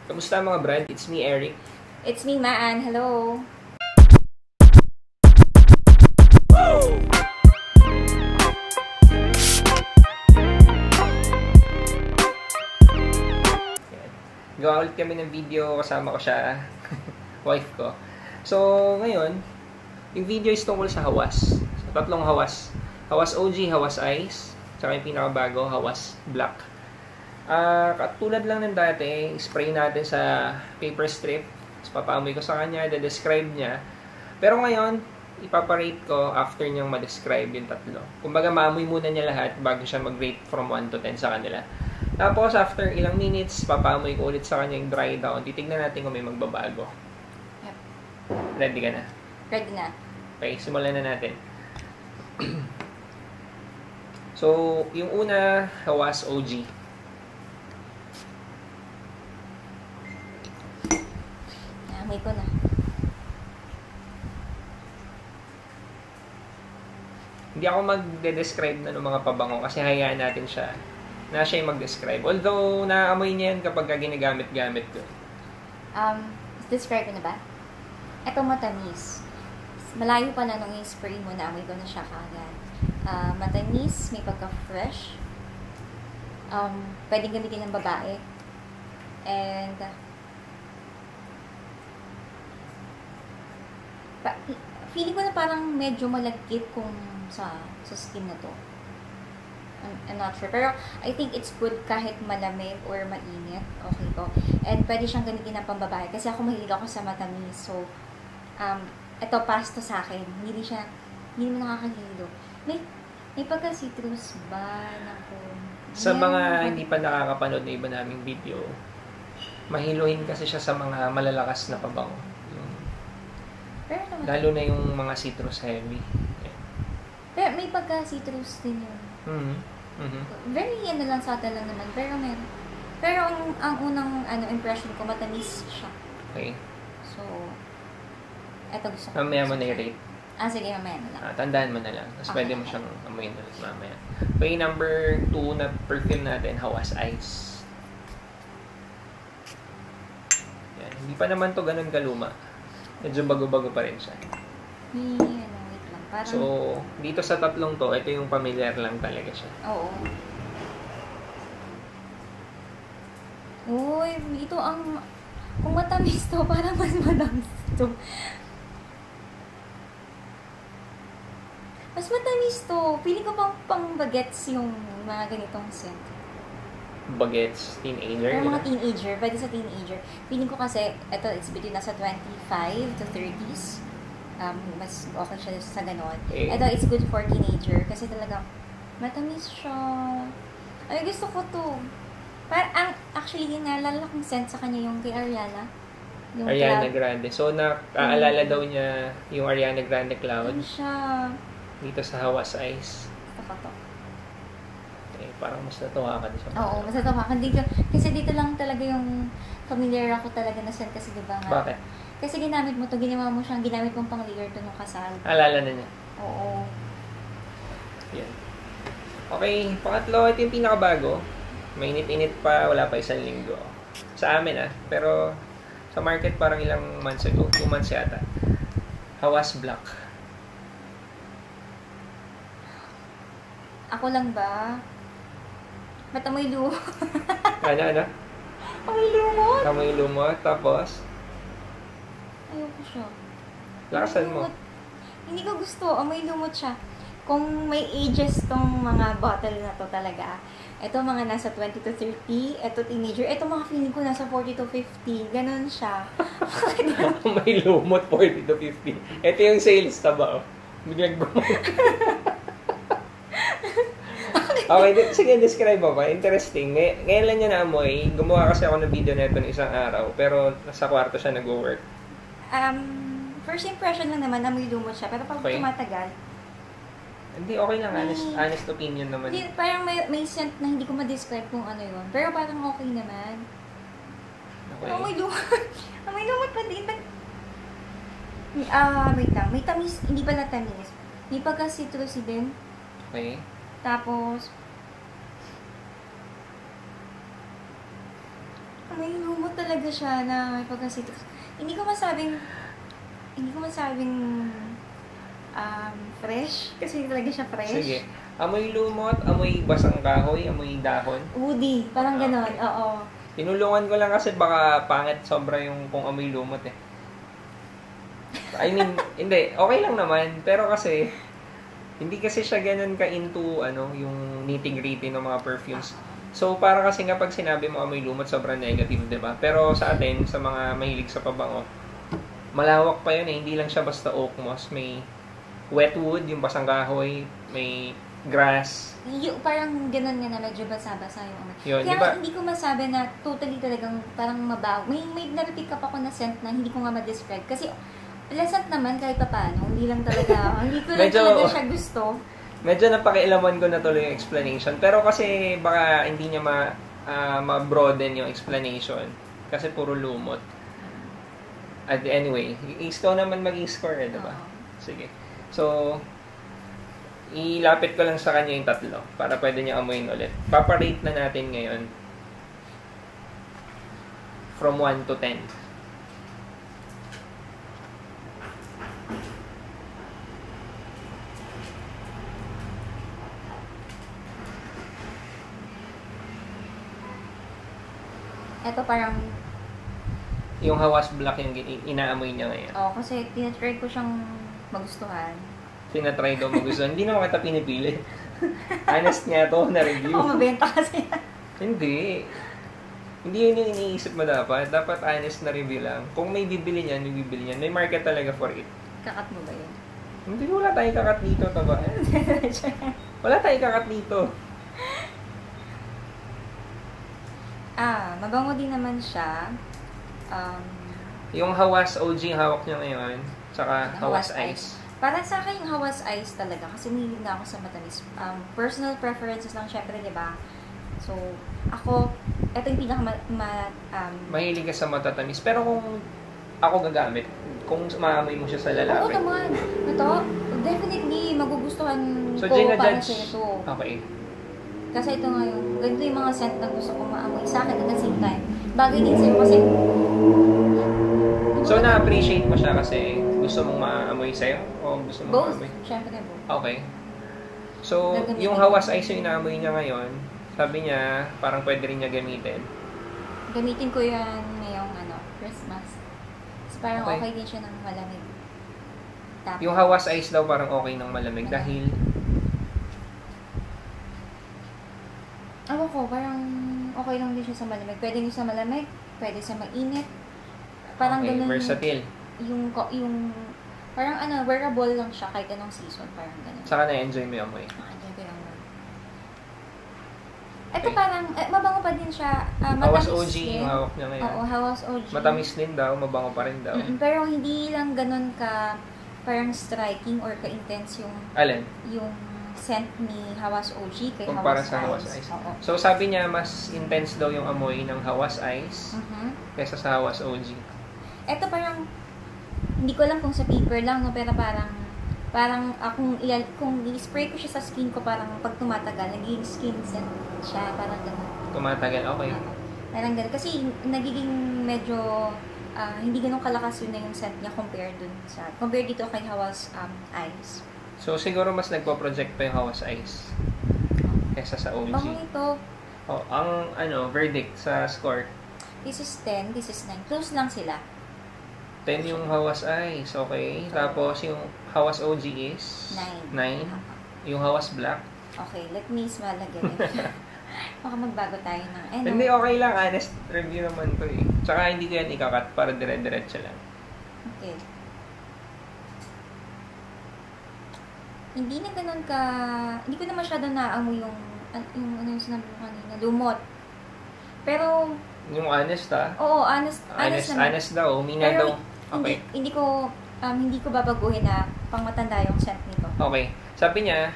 Kamusta mga brad? It's me, Eric. It's me, Maan. Hello. Gawa ulit kami ng video, kasama ko siya, wife ko. So, ngayon, yung video is tungkol sa Hawas. So, tatlong Hawas. Hawas OG, Hawas Ice, tsaka yung pinakabago, Hawas Black. Katulad lang ng dati, spray natin sa paper strip. Tapos papaamoy ko sa kanya, describe niya. Pero ngayon, ipaparate ko after niyang ma-describe yung tatlo. Kumbaga, maamoy muna niya lahat bago siya mag-rate from 1 to 10 sa kanila. Tapos, after ilang minutes, papaamoy ko ulit sa kanya yung dry down. Titignan natin kung may magbabago. Yep. Ready ka na? Ready na. Okay, simulan na natin. So, yung una, Hawas OG. Amoy ko na. Hindi ako magde-describe na ng mga pabango kasi hayaan natin siya na siya yung mag-describe. Although, naamoy niya yan kapag ginagamit-gamit ko. Describe ko na ba? Ito matamis. Malayo pa na nung i-spray mo, naamoy ko na siya kaagad. Matamis, may pagka-fresh. Pwedeng gamitin ng babae. And, feeling ko na parang medyo malagkit kung sa skin na to. I'm not sure. Pero, I think it's good kahit malamig or mainit. Okay to. And, pwede siyang gamitin ng pambabae. Kasi ako mahilig ako sa matamis. So, ito, pass to sa akin. Hindi mo nakakahilo. May pagka-citrus ba? Naku. Sa mga hindi pa nakakapanood na iba naming video, mahiluhin kasi siya sa mga malalakas na pabango. Lalo na yung mga citrus heavy. Yeah. Pero may pagka-citrus din yun. Very lang subtle lang naman. Pero ang unang impression ko, matamis siya. Okay. So, eto gusto ko. Mamaya mo na i-rate. Sige, mamaya na lang. Tandaan mo na lang. Tapos Okay. pwede mo siyang amuyin ulit mamaya. Okay, number 2 na perfume natin, Hawas Ice. Yan. Hindi pa naman to ganun kaluma. Medyo bago-bago pa rin siya. Wait lang. Parang, So, dito sa tatlong to, ito yung familiar lang talaga siya. oo. Uy, ito kung matamis to, parang mas matamis to. Mas matamis to. Feeling ko pang bagets yung mga ganitong scent. Bagets, teenager. Pero mga teenager, pwede sa teenager. Feeling ko kasi, ito, it's between nasa 25 to 30s. Mas okay siya sa ganon. Okay. Ito, it's good for teenager kasi talagang matamis siya. Ay, gusto ko to. Actually, yung naalala kong scent sa kanya yung kay Ariana. Yung Ariana Cloud. Grande. So, naaalala daw niya yung Ariana Grande Cloud Ano siya? dito sa Hawas Ice. Gusto ko to. Parang mas natuwa ka sa Oo, mas natawakan dito. Kasi dito lang talaga yung familiar ako talaga na scent kasi diba nga. Bakit? Kasi ginamit mo to, ginamit mong pang layer to nung kasal. Alala na niya. Oo. Yan. Okay, pangatlo, ito yung pinakabago. Mainit-init pa, wala pa 1 linggo. Sa amin pero sa market parang ilang months ago, 2 months yata. Hawas Black. Ako lang ba? Ba't amoy lumot? Ano? Amoy lumot? Amoy lumot, tapos Ayoko siya. lakasan mo. Hindi ko gusto. Amoy lumot siya. Kung may ages tong mga bottle na to talaga. Ito mga nasa 20 to 30. Ito teenager. Ito mga feeling ko nasa 40 to 50. Ganon siya. May lumot, 40 to 50. Ito yung sales taba, Biglang Okay, sige, describe mo ba? Interesting. Ngayon lang niya naamoy. Gumawa kasi ako ng video na ito ng isang araw. Pero nasa kwarto siya nag-work. First impression lang naman, amoy lumot siya. Pero pag tumatagal, hindi, okay lang. Honest opinion naman. Hindi, parang may scent na hindi ko ma-describe kung ano yun. Pero parang okay naman. Okay. Amoy lumot. Amoy lumot pa din. Wait lang. May tamis. Hindi pala tamis. May pagka-citrusy din. Okay. Tapos, May lumot talaga siya na may pagkasitok. Hindi ko masabing fresh. Kasi talaga siya fresh. Sige. Amoy lumot, amoy basang kahoy, amoy dahon. Woody. Parang ganon. Okay. Oo. Tinulungan ko lang kasi baka pangit sobra yung kung amoy lumot eh. I mean, hindi. Okay lang naman. Pero kasi, hindi kasi siya ganun ka-into yung nitty-gritty ng mga perfumes. So, para kasi nga pag sinabi mo amoy lumot, sobrang negative, di ba? Pero sa atin, sa mga mahilig sa pabango, malawak pa yun eh. Hindi lang siya basta oak moss. May wet wood, yung basang kahoy, may grass. Parang ganun nga na medyo basa-basa yung amoy. Yun, Kaya diba? hindi ko masabi na totally talagang parang mabaho. May naripick up ako na scent na hindi ko nga ma-describe. Kasi pleasant naman kahit pa paano. Hindi lang talaga, hindi ko lang talaga siya gusto. Medyo napakialaman ko na tuloy yung explanation. Pero kasi baka hindi niya ma-broaden yung explanation. Kasi puro lumot. At anyway, ikaw naman mag-score eh, diba? Sige. So, ilapit ko lang sa kanya yung tatlo para pwede niya amuin ulit. Paparate na natin ngayon from 1 to 10. Ito parang Yung Hawas Black yung inaamoy niya ngayon. kasi tinatry ko siyang magustuhan. Tinatry daw magustuhan. Hindi naman kita pinipili. Honest nga to na review. Mabenta kasi. Hindi. Hindi yun yung iniisip mo dapat. Dapat honest na review lang. Kung may bibili niyan, may bibili niyan. May market talaga for it. Kakat mo ba yun? Hindi, wala tayong kakat dito, taba. Wala tayong kakat dito. Mabango din naman siya. Yung Hawas OG hawak niya ngayon. Tsaka Hawas Ice. Para sa akin, yung Hawas Ice talaga. Kasi mahilig na ako sa matamis. Personal preferences lang, syempre, di ba? So, ako, ito yung Mahilig ka sa matatamis. Pero kung ako gagamit, kung maamoy mo siya sa lalaki. Oo naman. Ito, definitely, magugustuhan So, ko Gina para Judge. sa ito. Okay. Kasi ito nga ganito yung mga scent na gusto kong maamoy sa akin at the same time. Bagay din sa'yo kasi... So, na-appreciate mo siya kasi gusto mong maamoy sa'yo? O gusto mong Both. maamoy? Siyempre both. Okay. So, yung Hawas Ice yung inaamoy niya ngayon, sabi niya, parang pwede rin niya gamitin. Gamitin ko yan ngayong Christmas. Kasi parang Okay. okay din siya ng malamig. Tapos, Yung Hawas Ice daw parang okay ng malamig dahil Ako ko, parang okay lang din siya sa malamig. Pwede din sa malamig, pwede sa mainit. Parang okay, ganun. versatile. Yung parang wearable lang siya kahit anong season. Parang ganun. Saka na-enjoy mo yung amoy. Enjoy ko yung amoy. Ito Okay. parang, mabango pa din siya. Hawas Matamis OG din. yung hawak niya ngayon. Oo, Hawas OG. Matamis din daw, mabango pa rin daw. Pero hindi lang ganun ka parang striking or ka-intense Alin? yung scent ni Hawas OG kay Kumpara Hawas sa Hawas Ice. Oo. So, sabi niya, mas intense daw yung amoy ng Hawas Ice kaysa sa Hawas OG. Ito parang, hindi ko alam kung sa paper lang, no? Pero parang kung i-spray ko siya sa skin ko, parang pag tumatagal, nagiging skin scent siya, parang gano'n. Tumatagal, okay. Parang gano'n. Kasi nagiging medyo, hindi ganun kalakas yun na yung scent niya compared dito kay Hawas Ice. So, siguro mas nagpo-project pa yung Hawas Ice kaysa sa OG. Bango ito. Oh, ang verdict sa score. This is 10, this is 9. Close lang sila. 10 yung Hawas Ice, okay. Tapos yung Hawas OG is 9. 9. Yung Hawas Black. Okay, let me smell again. Baka magbago tayo ng Hindi, okay lang. Honest review naman to eh. Tsaka hindi ko yan ikakat para dire-diretso lang. Okay. Hindi na ganun hindi ko na masyado naamoy yung yung sinabi ko kanina, lumot. Pero, Yung honest oo, honest naman. Honest daw. Humina Pero, daw. Okay. hindi ko babaguhin na pangmatanda yung scent nito. Okay. Sabi niya,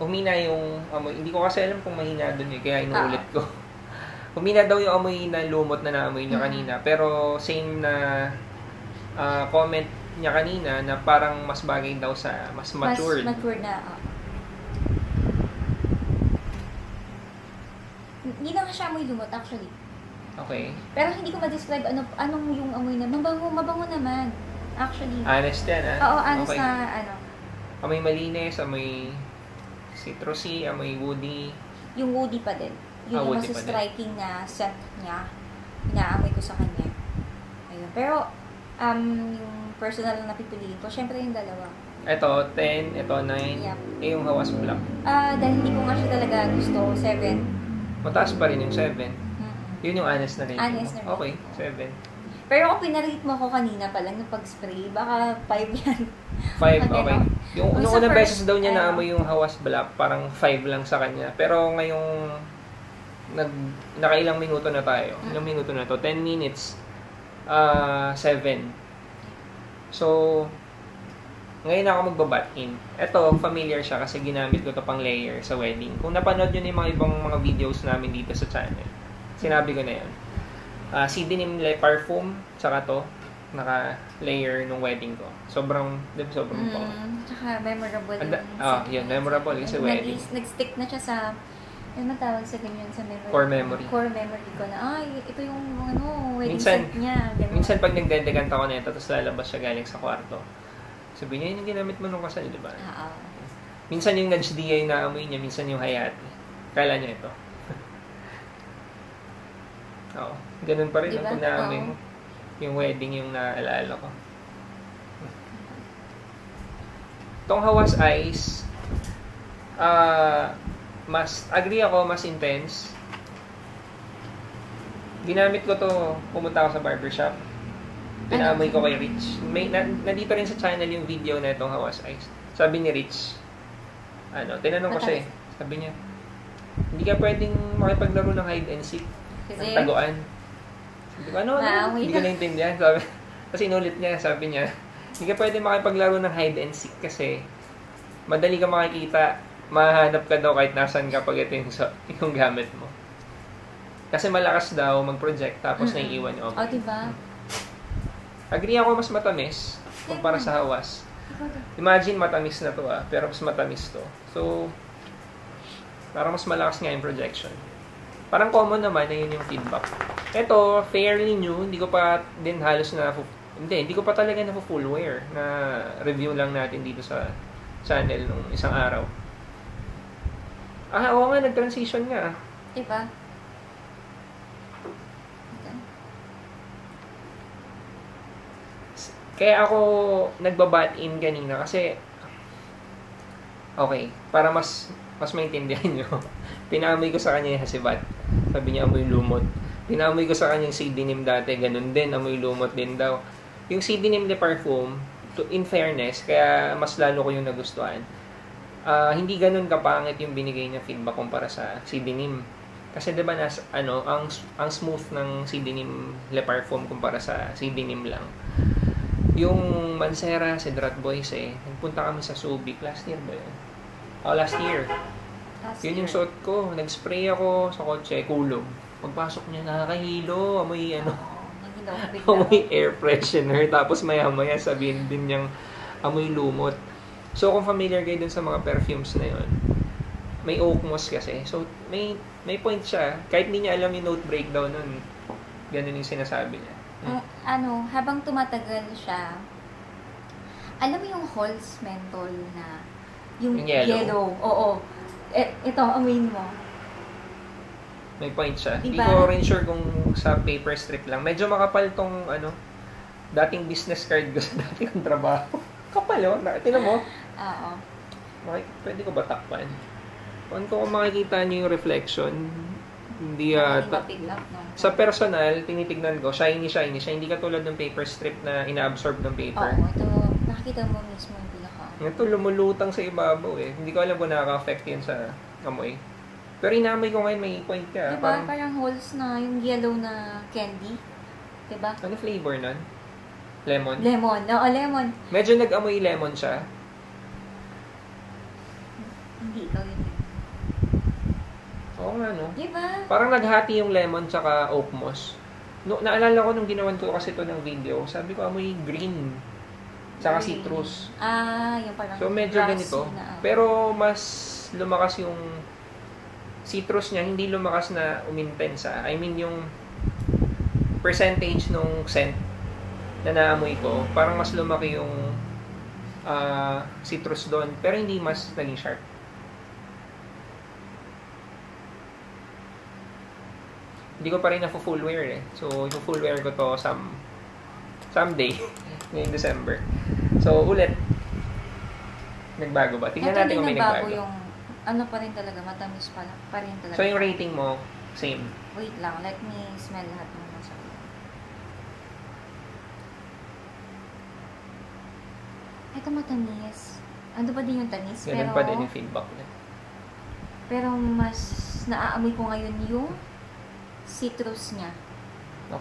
humina yung amoy. Hindi ko kasi alam kung mahina doon eh. Kaya inuulit ko. Humina daw yung amoy na lumot na naamoy niya kanina. Pero same na comment niya kanina na parang mas bagay daw sa mas matured. Mas matured na. Hindi lang siya amoy lumot actually. Okay. Pero hindi ko ma-describe anong yung amoy na. Mabango naman. Actually. Honest yan, ah? Oo, honest Okay. na Amoy malinis, amoy citrusy, amoy woody. yung woody pa din. Yun yung Woody mas pa din. striking na scent niya. Inaamoy ko sa kanya. Ayun. Pero, yung personal na napipiliin ko, syempre yung dalawa. Ito, 10. Ito, 9. Yep. Yung Hawas Black. Dahil hindi ko nga siya talaga gusto, 7. Mataas pa rin yung 7. Mm-mm. Yun yung honest na rating Honest mo. na Okay, rating 7. Pero kung pinarate mo ako kanina pa lang ng pag-spray, baka 5 yan. 5, Okay, okay. no? Yung Kung nung sa unang first, beses daw niya naamoy yung Hawas Black, parang 5 lang sa kanya. Pero ngayong nakailang minuto na tayo. Ilang minuto na to? 10 minutes. 7. So, ngayon ako magbabat in. Ito, familiar siya kasi ginamit ko to pang layer sa wedding. Kung napanood nyo na yung mga ibang mga videos namin dito sa channel, sinabi ko na yun. CD-Nim Le Parfum, tsaka to, naka-layer nung wedding ko. Sobrang po. Tsaka memorable yun, memorable kasi wedding. Nag-stick na siya sa, ano tawag sa ganyan sa memory? Core memory. Core memory ko na, ito yung wedding Minsan- scent niya. Ganun. Minsan pag nagdedekanta ko na ito, tapos lalabas siya galing sa kwarto, sabi niya, yun yung ginamit mo nung kasal, di ba? Oo. Minsan yung Naj-DI na amoy niya, minsan yung Hayati. Kala niya ito. Oo. Ganun pa rin, Diba? pag naamoy Oo. mo. Yung wedding yung naalala ko. Tong Hawas Ice, agree ako, mas intense. Ginamit ko to, pumunta ako sa barbershop. Pinaamoy ko kay Rich. Nandito rin sa channel yung video na itong Hawas Ice. Sabi ni Rich, tinanong ko siya eh. Sabi niya, hindi ka pwedeng makipaglaro ng hide and seek. Kasi, Ng taguan. Sabi ko, hindi ko naintindihan. Kasi inulit niya, sabi niya, hindi ka pwedeng makipaglaro ng hide and seek kasi madali ka makikita, mahanap ka daw kahit nasan ka pag ito yung gamit mo. Kasi malakas daw mag-project tapos naiiwan yung object. diba? Agree ako, mas matamis kumpara sa Hawas. Imagine matamis na to pero mas matamis to. So, parang mas malakas nga yung projection. Parang common naman na yun yung feedback. Ito, fairly new, hindi ko pa din halos hindi ko pa talaga na full wear na review lang natin dito sa channel nung isang araw. Oo nga, nag-transition nga. Diba? Kaya ako nagbabat in kanina kasi okay, para mas maintindihan nyo. Pinamoy ko sa kanya yung hasibat. Sabi niya amoy lumot. Pinamoy ko sa kanya yung CD-Nim dati, ganun din, amoy lumot din daw. Yung CD-Nim Le Parfum, in fairness, kaya mas lalo ko yung nagustuhan. Hindi ganun kapangit yung binigay niya feedback kumpara sa CD-Nim. Kasi 'di ba ang smooth ng CD-Nim Le Parfum kumpara sa CD-Nim lang. Yung Mancera, Cedrat Boys nagpunta kami sa Subic last year ba yun? Last year. Yun yung suot ko. Nag-spray ako sa kotse, kulog. Pagpasok niya, nakakahilo. Amoy amoy air freshener. Tapos maya-maya sabihin din niyang amoy lumot. So, kung familiar kayo dun sa mga perfumes na yun, may oak moss kasi. So, may point siya. Kahit hindi niya alam yung note breakdown nun, ganun yung sinasabi niya. Habang tumatagal siya, alam mo yung Halls Menthol na yung yellow. Oo. Ito, amoyin mo. May point siya. Hindi Diba? ko rin sure kung sa paper strip lang. Medyo makapal tong dating business card ko sa dati kong trabaho. Kapal Tinan mo. Oo. Pwede ko ba takpan? Kung makikita niyo yung reflection, hindi Mapiglap, no? sa personal, tinitignan ko, shiny siya. Hindi katulad ng paper strip na ina-absorb ng paper. Oo, ito, nakikita mo mismo yung pinaka. Ito, lumulutang sa ibabaw Hindi ko alam kung nakaka-affect yun sa amoy. Pero inamoy ko ngayon, may point ka. Diba? Parang Halls na yung yellow na candy. Diba? Ano flavor nun? Lemon? Lemon. Oo, lemon. Medyo nag-amoy lemon siya. Hindi ikaw yun. Oo nga, no? Diba? Parang naghati yung lemon tsaka oak moss. Naalala ko nung ginawan ko kasi ito ng video, sabi ko amoy green. Tsaka Green. citrus. Yung parang So medyo grassy ganito. na. Pero mas lumakas yung citrus niya, hindi lumakas na umintensa. I mean yung percentage nung scent na naamoy ko, parang mas lumaki yung citrus doon, pero hindi mas naging sharp. Hindi ko pa rin na-full wear eh. So, yung full wear ko to someday, ngayong December. So, ulit, nagbago ba? Tingnan natin kung may nagbago. Yung, ano pa rin talaga, matamis pa rin talaga. So, yung rating mo, same. Wait lang, let me smell lahat ng nasa. Ito matamis. Ano pa din yung tamis? Ganun pa din yung feedback niya. Pero mas naaamoy ko ngayon yung citrus niya.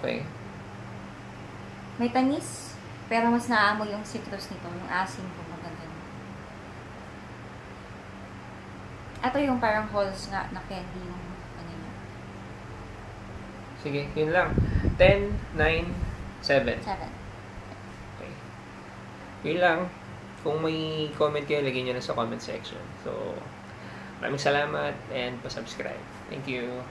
Okay. May tamis, pero mas naaamoy yung citrus nito, yung asim ko, maganda. Ito yung parang halls nga na candy yung ano niya. Sige, yun lang. 10, 9, 7. 7. Okay. Yun lang. Kung may comment kayo, lagyan nyo na sa comment section. So, maraming salamat and pa-subscribe. Thank you.